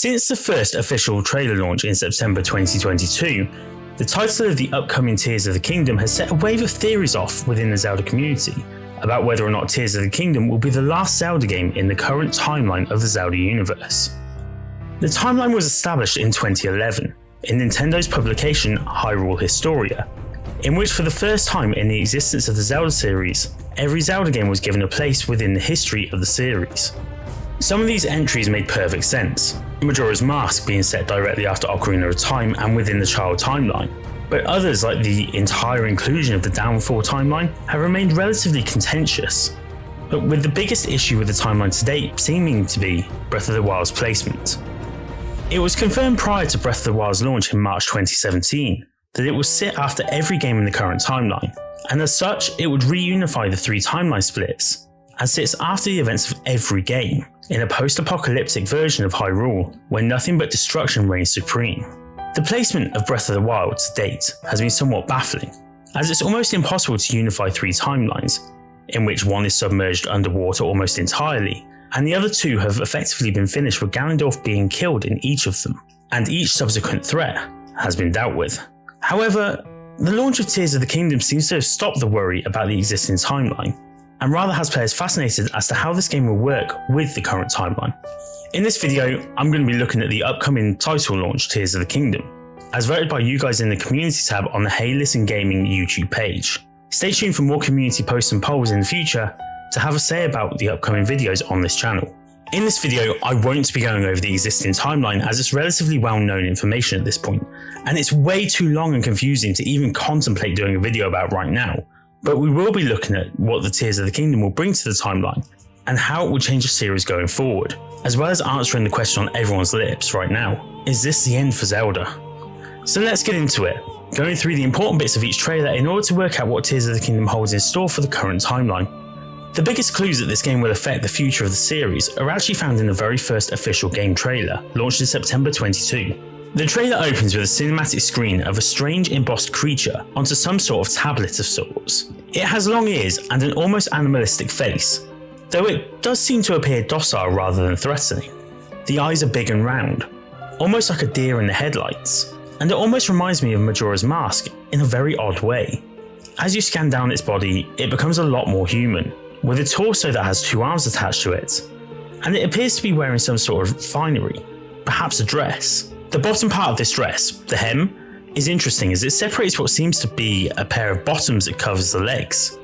Since the first official trailer launch in September 2022, the title of the upcoming Tears of the Kingdom has set a wave of theories off within the Zelda community about whether or not Tears of the Kingdom will be the last Zelda game in the current timeline of the Zelda universe. The timeline was established in 2011 in Nintendo's publication Hyrule Historia, in which for the first time in the existence of the Zelda series, every Zelda game was given a place within the history of the series. Some of these entries made perfect sense, Majora's Mask being set directly after Ocarina of Time and within the Child timeline, but others, like the entire inclusion of the Downfall timeline, have remained relatively contentious, but with the biggest issue with the timeline to date seeming to be Breath of the Wild's placement. It was confirmed prior to Breath of the Wild's launch in March 2017 that it will sit after every game in the current timeline, and as such it would reunify the three timeline splits, and sits after the events of every game, in a post-apocalyptic version of Hyrule where nothing but destruction reigns supreme. The placement of Breath of the Wild to date has been somewhat baffling, as it's almost impossible to unify three timelines, in which one is submerged underwater almost entirely, and the other two have effectively been finished with Ganondorf being killed in each of them, and each subsequent threat has been dealt with. However, the launch of Tears of the Kingdom seems to have stopped the worry about the existing timeline, and rather has players fascinated as to how this game will work with the current timeline. In this video, I'm going to be looking at the upcoming title launch, Tears of the Kingdom, as voted by you guys in the community tab on the Hey Listen Gaming YouTube page. Stay tuned for more community posts and polls in the future to have a say about the upcoming videos on this channel. In this video, I won't be going over the existing timeline as it's relatively well-known information at this point, and it's way too long and confusing to even contemplate doing a video about right now. But we will be looking at what the Tears of the Kingdom will bring to the timeline, and how it will change the series going forward, as well as answering the question on everyone's lips right now: is this the end for Zelda? So let's get into it, going through the important bits of each trailer in order to work out what Tears of the Kingdom holds in store for the current timeline. The biggest clues that this game will affect the future of the series are actually found in the very first official game trailer, launched in September 22. The trailer opens with a cinematic screen of a strange embossed creature onto some sort of tablet of sorts. It has long ears and an almost animalistic face, though it does seem to appear docile rather than threatening. The eyes are big and round, almost like a deer in the headlights, and it almost reminds me of Majora's Mask in a very odd way. As you scan down its body, it becomes a lot more human, with a torso that has two arms attached to it, and it appears to be wearing some sort of finery, perhaps a dress. The bottom part of this dress, the hem, is interesting as it separates what seems to be a pair of bottoms that covers the legs.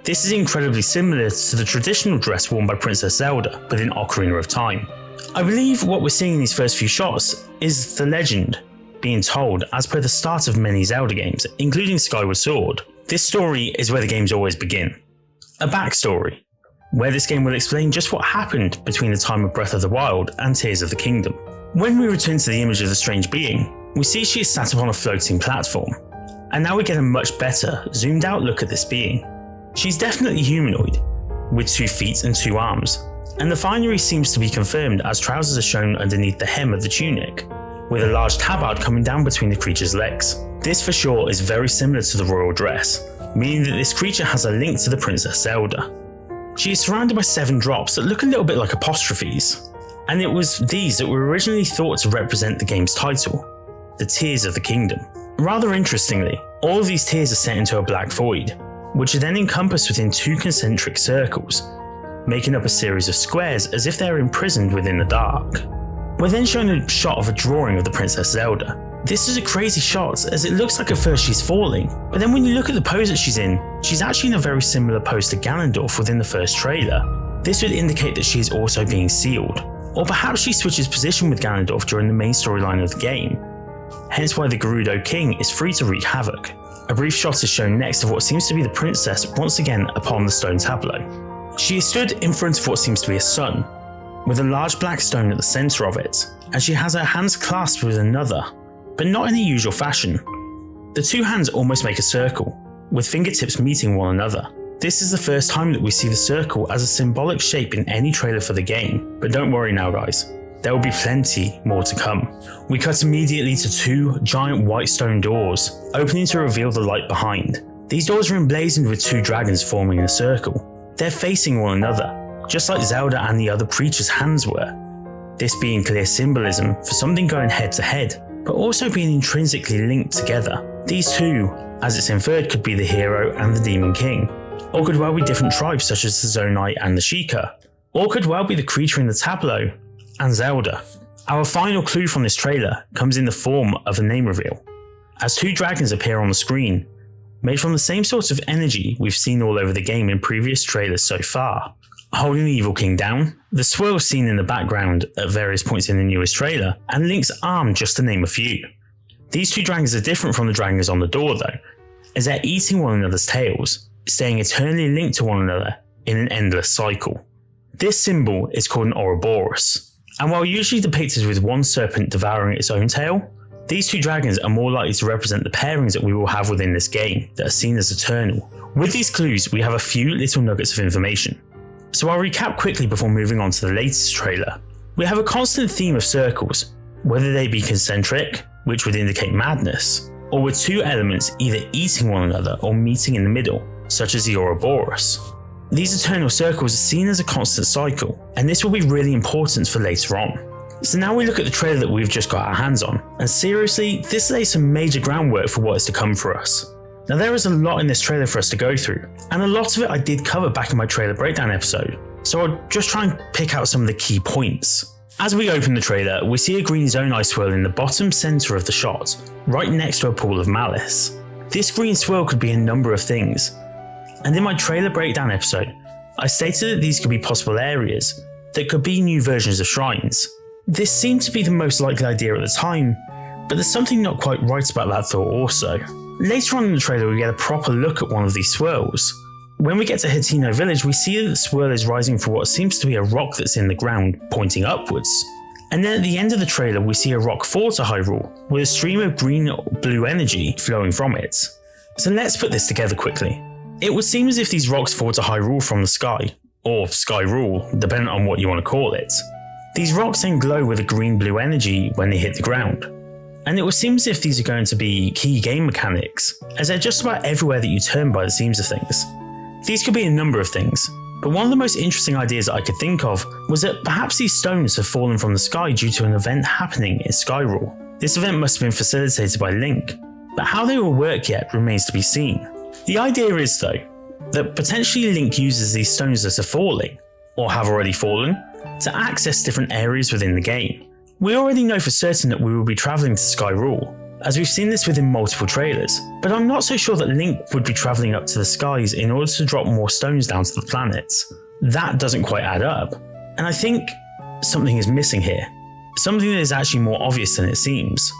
This is incredibly similar to the traditional dress worn by Princess Zelda within Ocarina of Time. I believe what we're seeing in these first few shots is the legend being told as per the start of many Zelda games, including Skyward Sword. This story is where the games always begin. A backstory, where this game will explain just what happened between the time of Breath of the Wild and Tears of the Kingdom. When we return to the image of the strange being, we see she is sat upon a floating platform, and now we get a much better, zoomed out look at this being. She's definitely humanoid, with 2 feet and 2 arms, and the finery seems to be confirmed as trousers are shown underneath the hem of the tunic, with a large tabard coming down between the creature's legs. This for sure is very similar to the royal dress, meaning that this creature has a link to the Princess Zelda. She is surrounded by 7 drops that look a little bit like apostrophes, and it was these that were originally thought to represent the game's title, the Tears of the Kingdom. Rather interestingly, all of these tears are set into a black void, which are then encompassed within 2 concentric circles, making up a series of squares as if they are imprisoned within the dark. We're then shown a shot of a drawing of the Princess Zelda. This is a crazy shot as it looks like at first she's falling, but then when you look at the pose that she's in, she's actually in a very similar pose to Ganondorf within the first trailer. This would indicate that she is also being sealed, or perhaps she switches position with Ganondorf during the main storyline of the game, hence why the Gerudo King is free to wreak havoc. A brief shot is shown next of what seems to be the princess once again upon the stone tableau. She is stood in front of what seems to be a sun, with a large black stone at the centre of it, and she has her hands clasped with another, but not in the usual fashion. The 2 hands almost make a circle, with fingertips meeting one another. This is the first time that we see the circle as a symbolic shape in any trailer for the game, but don't worry now guys, there will be plenty more to come. We cut immediately to 2 giant white stone doors, opening to reveal the light behind. These doors are emblazoned with 2 dragons forming a circle. They're facing one another, just like Zelda and the other creature's hands were. this being clear symbolism for something going head to head, but also being intrinsically linked together. These two, as it's inferred, could be the hero and the demon king, or could well be different tribes such as the Zonai and the Sheikah, or could well be the creature in the tableau and Zelda. Our final clue from this trailer comes in the form of a name reveal, as two dragons appear on the screen, made from the same sort of energy we've seen all over the game in previous trailers so far. Holding the Evil King down, the swirls seen in the background at various points in the newest trailer, and Link's arm, just to name a few. These two dragons are different from the dragons on the door though, as they're eating one another's tails, staying eternally linked to one another in an endless cycle. This symbol is called an Ouroboros, and while usually depicted with one serpent devouring its own tail, these two dragons are more likely to represent the pairings that we will have within this game that are seen as eternal. With these clues, we have a few little nuggets of information. So I'll recap quickly before moving on to the latest trailer. We have a constant theme of circles, whether they be concentric, which would indicate madness, or with two elements either eating one another or meeting in the middle, such as the Ouroboros. These eternal circles are seen as a constant cycle, and this will be really important for later on. So now we look at the trailer that we've just got our hands on, and seriously, this lays some major groundwork for what is to come for us. Now there is a lot in this trailer for us to go through, and a lot of it I did cover back in my trailer breakdown episode, so I'll just try and pick out some of the key points. As we open the trailer, we see a green Zonai swirl in the bottom centre of the shot, right next to a pool of malice. This green swirl could be a number of things, and in my trailer breakdown episode, I stated that these could be possible areas that could be new versions of shrines. This seemed to be the most likely idea at the time, but there's something not quite right about that thought also. Later on in the trailer we get a proper look at one of these swirls. When we get to Hateno village, we see that the swirl is rising from what seems to be a rock that's in the ground, pointing upwards. And then at the end of the trailer we see a rock fall to Hyrule, with a stream of green-blue energy flowing from it. So let's put this together quickly. It would seem as if these rocks fall to Hyrule from the sky, or Skyrule, depending on what you want to call it. These rocks then glow with a green-blue energy when they hit the ground. And it would seem as if these are going to be key game mechanics, as they're just about everywhere that you turn by the seams of things. These could be a number of things, but one of the most interesting ideas that I could think of was that perhaps these stones have fallen from the sky due to an event happening in Skyrule. This event must have been facilitated by Link, but how they will work yet remains to be seen. The idea is though, that potentially Link uses these stones that are falling, or have already fallen, to access different areas within the game. We already know for certain that we will be travelling to Skyrule, as we've seen this within multiple trailers, but I'm not so sure that Link would be travelling up to the skies in order to drop more stones down to the planets. That doesn't quite add up, and I think something is missing here, something that is actually more obvious than it seems.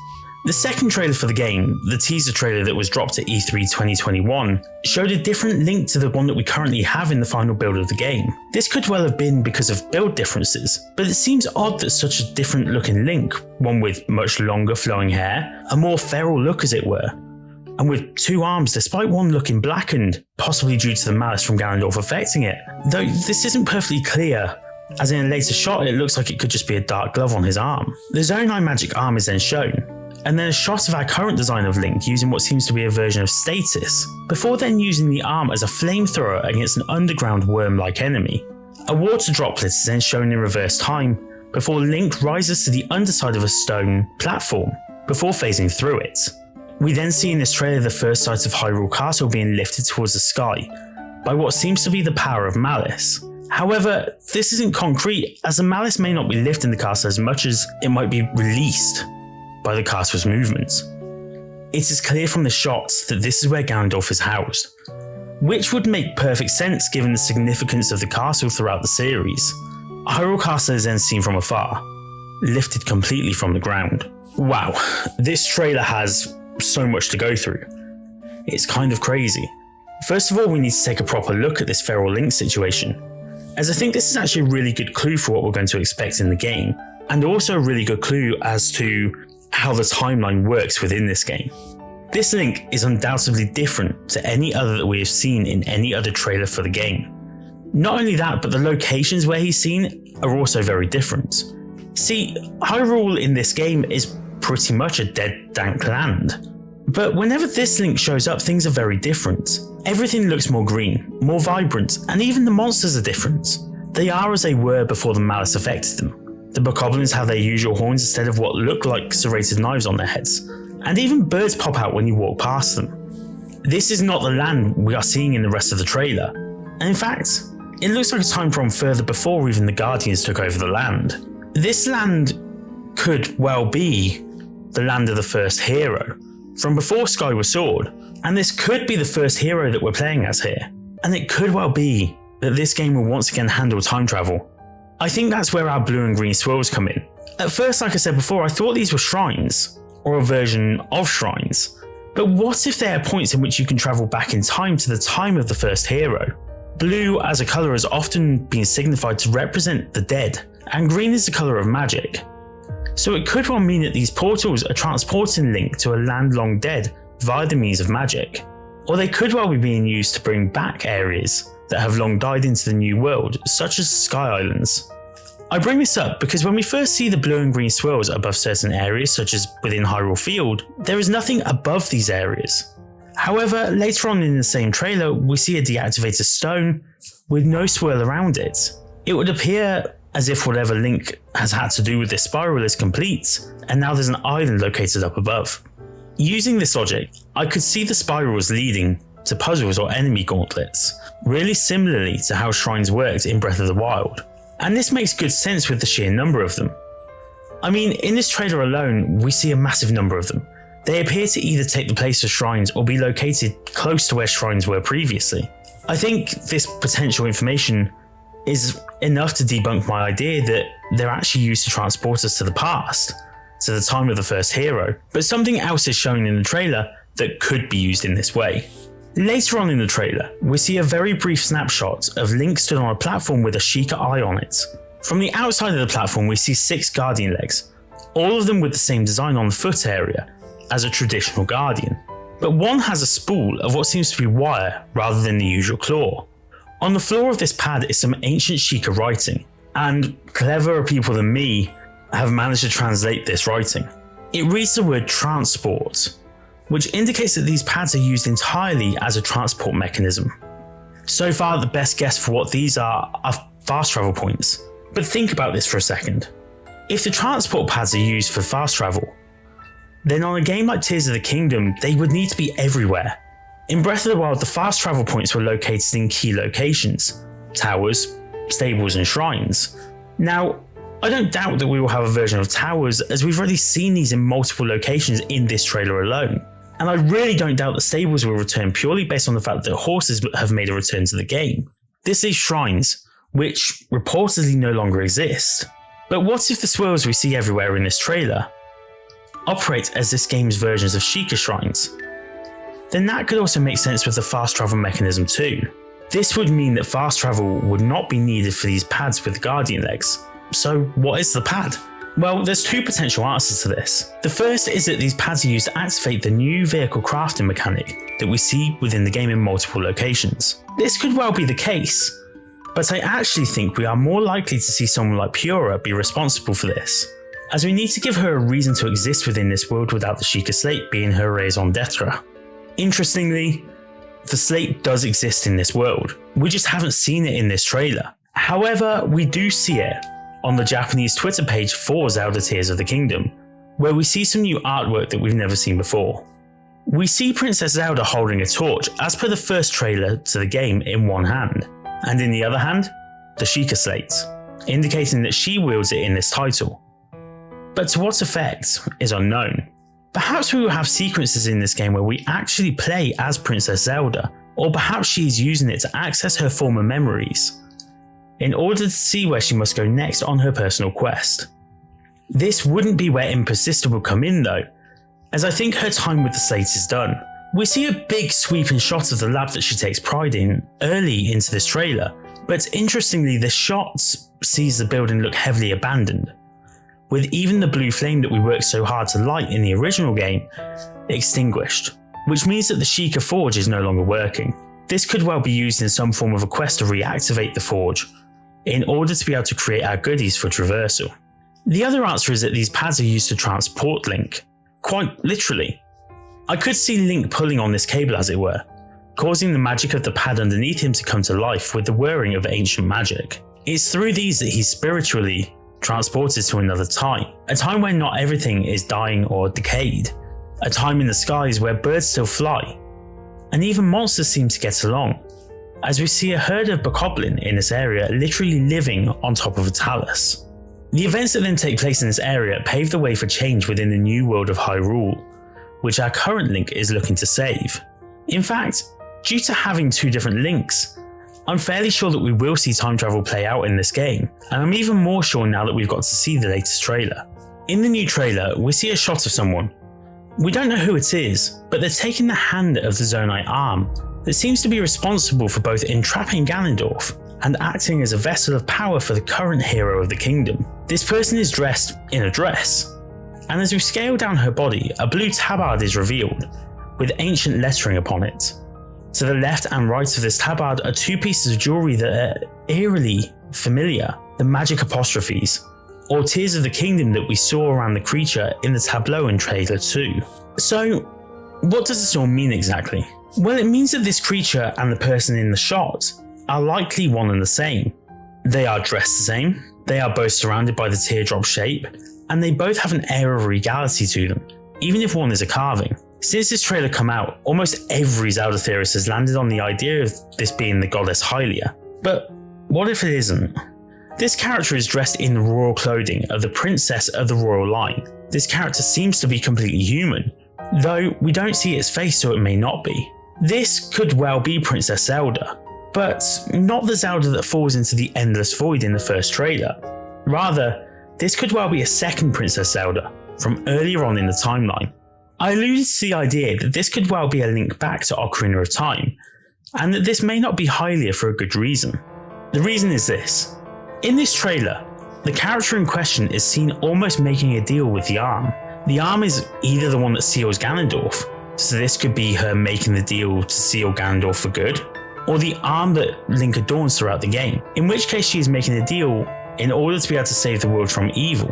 The second trailer for the game, the teaser trailer that was dropped at E3 2021, showed a different Link to the one that we currently have in the final build of the game. This could well have been because of build differences, but it seems odd that such a different looking Link, one with much longer flowing hair, a more feral look as it were, and with two arms despite one looking blackened, possibly due to the malice from Ganondorf affecting it. Though this isn't perfectly clear, as in a later shot it looks like it could just be a dark glove on his arm. The Zonai magic arm is then shown, and then a shot of our current design of Link using what seems to be a version of Status, before then using the arm as a flamethrower against an underground worm-like enemy. A water droplet is then shown in reverse time, before Link rises to the underside of a stone platform, before phasing through it. We then see in this trailer the first sight of Hyrule Castle being lifted towards the sky, by what seems to be the power of Malice. However, this isn't concrete, as the Malice may not be lifting the castle as much as it might be released by the castle's movements. It is clear from the shots that this is where Ganondorf is housed, which would make perfect sense given the significance of the castle throughout the series. Hyrule Castle is then seen from afar, lifted completely from the ground. Wow, this trailer has so much to go through. It's kind of crazy. First of all, we need to take a proper look at this feral Link situation, as I think this is actually a really good clue for what we're going to expect in the game, and also a really good clue as to how the timeline works within this game. This Link is undoubtedly different to any other that we have seen in any other trailer for the game. Not only that, but the locations where he's seen are also very different. See, Hyrule in this game is pretty much a dead, dank land. But whenever this Link shows up, things are very different. Everything looks more green, more vibrant, and even the monsters are different. They are as they were before the malice affected them. The bokoblins have their usual horns instead of what look like serrated knives on their heads, and even birds pop out when you walk past them. This is not the land we are seeing in the rest of the trailer, and in fact, it looks like a time from further before even the Guardians took over the land. This land could well be the land of the first hero, from before Skyward Sword, and this could be the first hero that we're playing as here. And it could well be that this game will once again handle time travel. I think that's where our blue and green swirls come in. At first, like I said before, I thought these were shrines, or a version of shrines. But what if there are points in which you can travel back in time to the time of the first hero? Blue as a colour has often been signified to represent the dead, and green is the colour of magic. So it could well mean that these portals are transporting Link to a land long dead via the means of magic. Or they could well be being used to bring back areas that have long died into the new world, such as Sky Islands. I bring this up because when we first see the blue and green swirls above certain areas, such as within Hyrule Field, there is nothing above these areas. However, later on in the same trailer, we see a deactivated stone with no swirl around it. It would appear as if whatever Link has had to do with this spiral is complete, and now there's an island located up above. Using this logic, I could see the spirals leading to puzzles or enemy gauntlets, really similarly to how shrines worked in Breath of the Wild. And this makes good sense with the sheer number of them. I mean, in this trailer alone, we see a massive number of them. They appear to either take the place of shrines or be located close to where shrines were previously. I think this potential information is enough to debunk my idea that they're actually used to transport us to the past, to the time of the first hero, but something else is shown in the trailer that could be used in this way. Later on in the trailer, we see a very brief snapshot of Link stood on a platform with a Sheikah eye on it. From the outside of the platform, we see 6 guardian legs, all of them with the same design on the foot area as a traditional guardian, but one has a spool of what seems to be wire rather than the usual claw. On the floor of this pad is some ancient Sheikah writing, and cleverer people than me have managed to translate this writing. It reads the word transport, which indicates that these pads are used entirely as a transport mechanism. So far, the best guess for what these are fast travel points. But think about this for a second. If the transport pads are used for fast travel, then on a game like Tears of the Kingdom, they would need to be everywhere. In Breath of the Wild, the fast travel points were located in key locations, towers, stables and shrines. Now, I don't doubt that we will have a version of towers, as we've already seen these in multiple locations in this trailer alone. And I really don't doubt that stables will return purely based on the fact that horses have made a return to the game. This is shrines, which reportedly no longer exist. But what if the swirls we see everywhere in this trailer operate as this game's versions of Sheikah shrines? Then that could also make sense with the fast travel mechanism too. This would mean that fast travel would not be needed for these pads with guardian legs. So what is the pad? Well, there's 2 potential answers to this. The first is that these pads are used to activate the new vehicle crafting mechanic that we see within the game in multiple locations. This could well be the case, but I actually think we are more likely to see someone like Pura be responsible for this, as we need to give her a reason to exist within this world without the Sheikah slate being her raison d'etre. Interestingly, the slate does exist in this world, we just haven't seen it in this trailer. However, we do see it on the Japanese Twitter page for Zelda Tears of the Kingdom, where we see some new artwork that we've never seen before. We see Princess Zelda holding a torch as per the first trailer to the game in one hand, and in the other hand, the Sheikah slate, indicating that she wields it in this title. But to what effect is unknown. Perhaps we will have sequences in this game where we actually play as Princess Zelda, or perhaps she is using it to access her former memories, in order to see where she must go next on her personal quest. This wouldn't be where Impersista will come in though, as I think her time with the slate is done. We see a big sweeping shot of the lab that she takes pride in early into this trailer, but interestingly the shot sees the building look heavily abandoned, with even the blue flame that we worked so hard to light in the original game extinguished, which means that the Sheikah Forge is no longer working. This could well be used in some form of a quest to reactivate the Forge, in order to be able to create our goodies for traversal. The other answer is that these pads are used to transport Link, quite literally. I could see Link pulling on this cable as it were, causing the magic of the pad underneath him to come to life with the whirring of ancient magic. It's through these that he spiritually transported to another time, a time when not everything is dying or decayed, a time in the skies where birds still fly, and even monsters seem to get along, as we see a herd of bokoblin in this area literally living on top of a talus. The events that then take place in this area pave the way for change within the new world of Hyrule, which our current Link is looking to save. In fact, due to having two different Links, I'm fairly sure that we will see time travel play out in this game, and I'm even more sure now that we've got to see the latest trailer. In the new trailer, we see a shot of someone. We don't know who it is, but they're taking the hand of the Zonai arm that seems to be responsible for both entrapping Ganondorf and acting as a vessel of power for the current hero of the kingdom. This person is dressed in a dress, and as we scale down her body, a blue tabard is revealed, with ancient lettering upon it. To the left and right of this tabard are two pieces of jewellery that are eerily familiar, the magic apostrophes, or Tears of the Kingdom that we saw around the creature in the tableau in trailer 2. So, what does this all mean exactly? Well, it means that this creature and the person in the shot are likely one and the same. They are dressed the same, they are both surrounded by the teardrop shape, and they both have an air of regality to them, even if one is a carving. Since this trailer came out, almost every Zelda theorist has landed on the idea of this being the goddess Hylia. But what if it isn't? This character is dressed in the royal clothing of the princess of the royal line. This character seems to be completely human, though we don't see its face, so it may not be. This could well be Princess Zelda, but not the Zelda that falls into the endless void in the first trailer. Rather, this could well be a second Princess Zelda from earlier on in the timeline. I alluded to the idea that this could well be a link back to Ocarina of Time, and that this may not be Hylia for a good reason. The reason is this. In this trailer, the character in question is seen almost making a deal with the arm. The arm is either the one that seals Ganondorf, so this could be her making the deal to seal Ganondorf for good, or the arm that Link adorns throughout the game, in which case she is making a deal in order to be able to save the world from evil,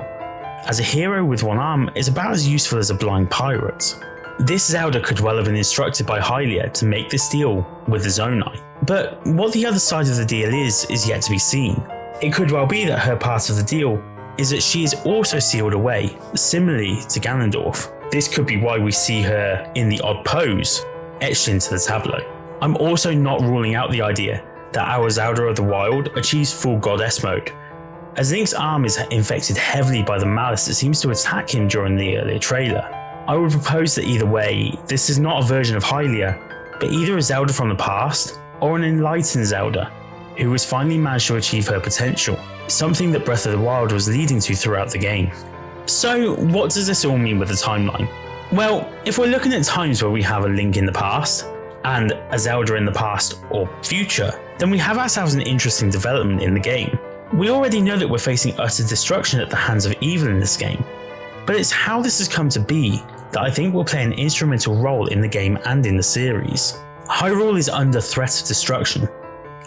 as a hero with one arm is about as useful as a blind pirate. This Zelda could well have been instructed by Hylia to make this deal with the Zonai, but what the other side of the deal is yet to be seen. It could well be that her part of the deal is that she is also sealed away, similarly to Ganondorf. This could be why we see her in the odd pose etched into the tableau. I'm also not ruling out the idea that our Zelda of the Wild achieves full goddess mode, as Link's arm is infected heavily by the malice that seems to attack him during the earlier trailer. I would propose that either way, this is not a version of Hylia, but either a Zelda from the past, or an enlightened Zelda, who has finally managed to achieve her potential, something that Breath of the Wild was leading to throughout the game. So what does this all mean with the timeline? Well, if we're looking at times where we have a Link in the past, and a Zelda in the past or future, then we have ourselves an interesting development in the game. We already know that we're facing utter destruction at the hands of evil in this game, but it's how this has come to be that I think will play an instrumental role in the game and in the series. Hyrule is under threat of destruction,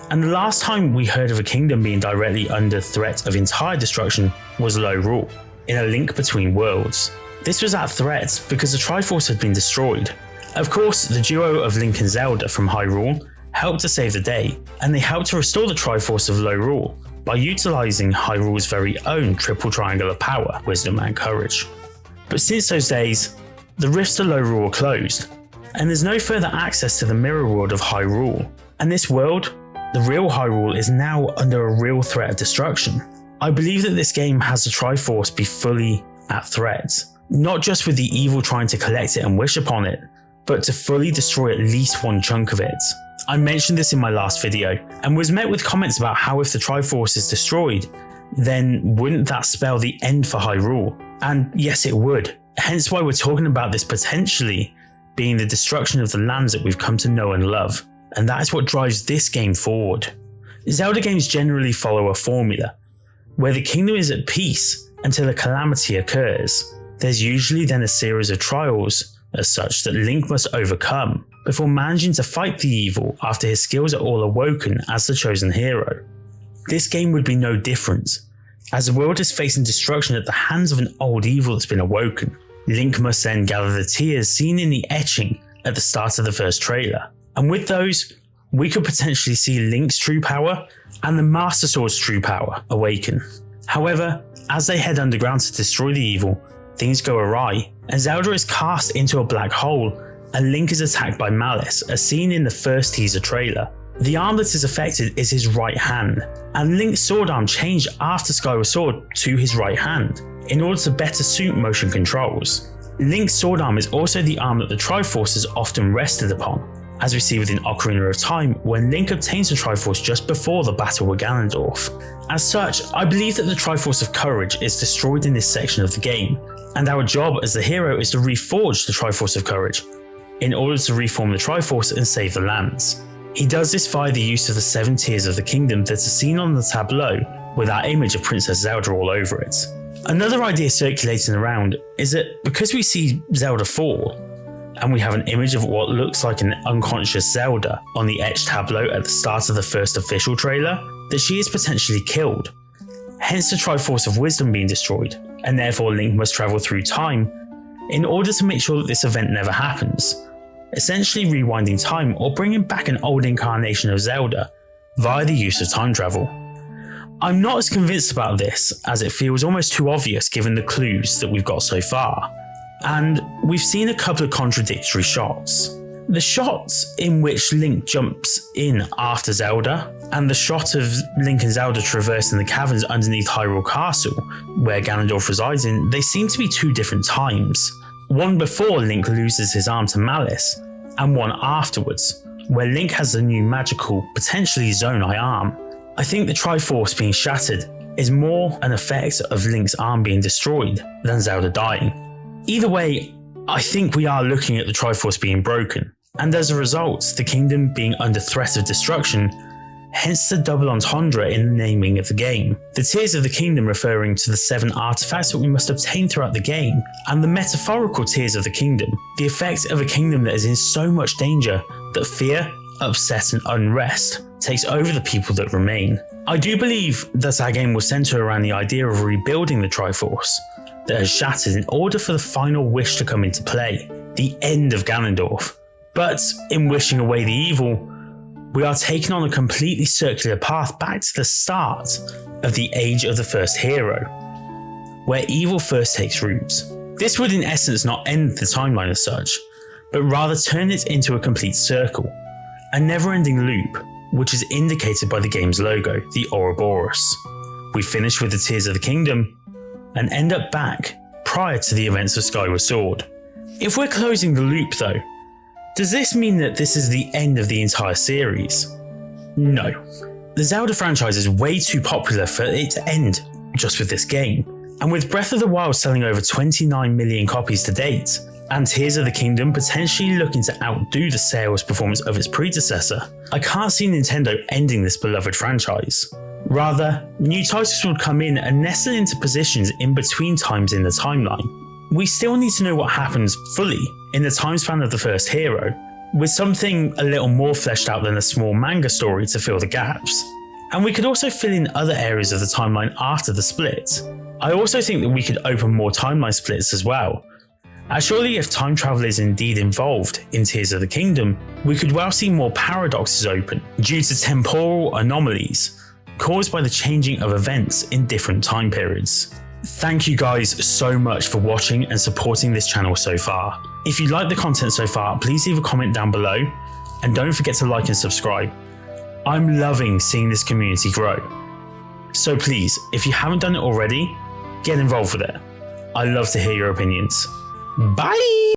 and the last time we heard of a kingdom being directly under threat of entire destruction was Lorule, in A Link Between Worlds. This was at threat because the Triforce had been destroyed. Of course, the duo of Link and Zelda from Hyrule helped to save the day, and they helped to restore the Triforce of Lorule by utilising Hyrule's very own triple triangle of power, wisdom and courage. But since those days, the rifts to Lorule are closed, and there's no further access to the mirror world of Hyrule. And this world, the real Hyrule, is now under a real threat of destruction. I believe that this game has the Triforce be fully at threat, not just with the evil trying to collect it and wish upon it, but to fully destroy at least one chunk of it. I mentioned this in my last video, and was met with comments about how if the Triforce is destroyed, then wouldn't that spell the end for Hyrule? And yes, it would. Hence why we're talking about this potentially being the destruction of the lands that we've come to know and love. And that is what drives this game forward. Zelda games generally follow a formula, where the kingdom is at peace until a calamity occurs. There's usually then a series of trials as such that Link must overcome before managing to fight the evil after his skills are all awoken as the chosen hero. This game would be no different, as the world is facing destruction at the hands of an old evil that's been awoken. Link must then gather the tears seen in the etching at the start of the first trailer, and with those, we could potentially see Link's true power and the Master Sword's true power awaken. However, as they head underground to destroy the evil, things go awry, and Zelda is cast into a black hole, and Link is attacked by Malice, as seen in the first teaser trailer. The arm that is affected is his right hand, and Link's sword arm changed after Skyward Sword to his right hand, in order to better suit motion controls. Link's sword arm is also the arm that the Triforce is often rested upon, as we see within Ocarina of Time when Link obtains the Triforce just before the battle with Ganondorf. As such, I believe that the Triforce of Courage is destroyed in this section of the game, and our job as the hero is to reforge the Triforce of Courage, in order to reform the Triforce and save the lands. He does this via the use of the 7 Tears of the Kingdom that are seen on the tableau, with our image of Princess Zelda all over it. Another idea circulating around is that because we see Zelda fall, and we have an image of what looks like an unconscious Zelda on the etched tableau at the start of the first official trailer, that she is potentially killed. Hence the Triforce of Wisdom being destroyed, and therefore Link must travel through time in order to make sure that this event never happens, essentially rewinding time or bringing back an old incarnation of Zelda via the use of time travel. I'm not as convinced about this, as it feels almost too obvious given the clues that we've got so far, and we've seen a couple of contradictory shots. The shots in which Link jumps in after Zelda, and the shot of Link and Zelda traversing the caverns underneath Hyrule Castle, where Ganondorf resides in, they seem to be 2 different times. One before Link loses his arm to Malice, and one afterwards, where Link has the new magical, potentially Zonai arm. I think the Triforce being shattered is more an effect of Link's arm being destroyed than Zelda dying. Either way, I think we are looking at the Triforce being broken, and as a result, the kingdom being under threat of destruction, hence the double entendre in the naming of the game. The Tears of the Kingdom referring to the 7 artifacts that we must obtain throughout the game, and the metaphorical Tears of the Kingdom, the effect of a kingdom that is in so much danger that fear, upset and unrest takes over the people that remain. I do believe that our game will centre around the idea of rebuilding the Triforce that has shattered in order for the final wish to come into play, the end of Ganondorf. But in wishing away the evil, we are taken on a completely circular path back to the start of the age of the first hero, where evil first takes root. This would in essence not end the timeline as such, but rather turn it into a complete circle, a never-ending loop, which is indicated by the game's logo, the Ouroboros. We finish with the Tears of the Kingdom, and end up back prior to the events of Skyward Sword. If we're closing the loop though, does this mean that this is the end of the entire series? No. The Zelda franchise is way too popular for it to end just with this game, and with Breath of the Wild selling over 29 million copies to date, and Tears of the Kingdom potentially looking to outdo the sales performance of its predecessor, I can't see Nintendo ending this beloved franchise. Rather, new titles would come in and nestle into positions in between times in the timeline. We still need to know what happens fully in the time span of the first hero, with something a little more fleshed out than a small manga story to fill the gaps. And we could also fill in other areas of the timeline after the split. I also think that we could open more timeline splits as well, as surely if time travel is indeed involved in Tears of the Kingdom, we could well see more paradoxes open due to temporal anomalies caused by the changing of events in different time periods. Thank you guys so much for watching and supporting this channel so far. If you like the content so far, please leave a comment down below, and don't forget to like and subscribe. I'm loving seeing this community grow. So please, if you haven't done it already, get involved with it. I love to hear your opinions. Bye!